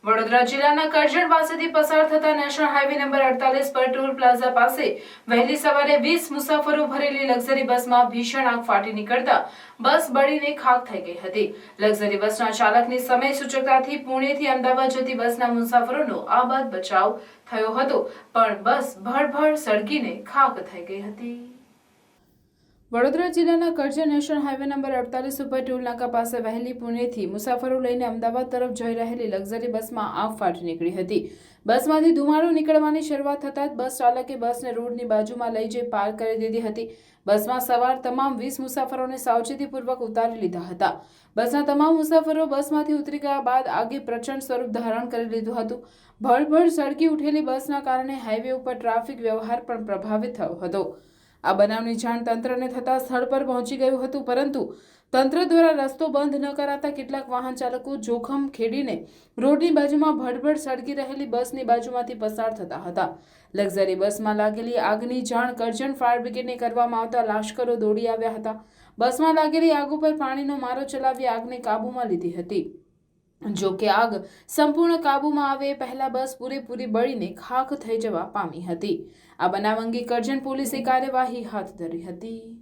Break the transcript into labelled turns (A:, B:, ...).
A: વડોદરા જિલ્લાના કરજણ પાસેથી પસાર થતા નેશનલ હાઈવે નંબર 48 પર ટોલ પ્લાઝા પાસે વહેલી સવારે 20 મુસાફરો ભરેલી લક્ઝરી બસમાં ભીષણ આગ ફાટી નીકળતા બસ બળીને ખાખ થઈ ગઈ હતી। લક્ઝરી બસના ચાલકની સમય સૂચકતાથી પુણેથી અમદાવાદ જતી બસના મુસાફરોનો આબાદ બચાવ થયો હતો, પણ બસ ભડભડ સળગીને ખાખ થઈ ગઈ હતી। વડોદરા જિલ્લાના કરજણ નેશનલ હાઈવે નંબર 48 ઉપર ટોલ નાકા પાસે વહેલી પુણેથી મુસાફરો લઈને અમદાવાદ તરફ જઈ રહેલી લક્ઝરી બસમાં આગ ફાટી નીકળી હતી। બસમાંથી ધુમાડો નીકળવાની શરૂઆત થતાં જ બસ ચાલકે બસને રોડની બાજુમાં લઈ જઈ પાર્ક કરી દીધી હતી। બસમાં સવાર તમામ 20 મુસાફરોને સાવચેતીપૂર્વક ઉતારી લીધા હતા। બસના તમામ મુસાફરો બસમાંથી ઉતરી ગયા બાદ આગે પ્રચંડ સ્વરૂપ ધારણ કરી લીધું હતું। ભડભડ સળગી ઉઠેલી બસના કારણે હાઈવે ઉપર ટ્રાફિક વ્યવહાર પણ પ્રભાવિત થયો હતો। આ બનાવની જાણ તંત્રને થતાં સ્થળ પર પહોંચી ગયું હતું, પરંતુ તંત્ર દ્વારા રસ્તો બંધ ન કરાતા કેટલાક વાહન ચાલકો જોખમ ખેડીને રોડની બાજુમાં ભડભડ સળગી રહેલી બસની બાજુમાંથી પસાર થતા હતા। લક્ઝરી બસમાં લાગેલી આગની જાણ કરજણ ફાયર બ્રિગેડને કરવામાં આવતા લાશ્કરો દોડી આવ્યા હતા। બસમાં લાગેલી આગ ઉપર પાણીનો મારો ચલાવી આગને કાબૂમાં લીધી હતી। જો કે આગ સંપૂર્ણ કાબૂમાં આવે એ પહેલા બસ પૂરેપૂરી બળીને ખાખ થઈ જવા પામી હતી। આ બનાવ અંગે કરજણ પોલીસે કાર્યવાહી હાથ ધરી હતી।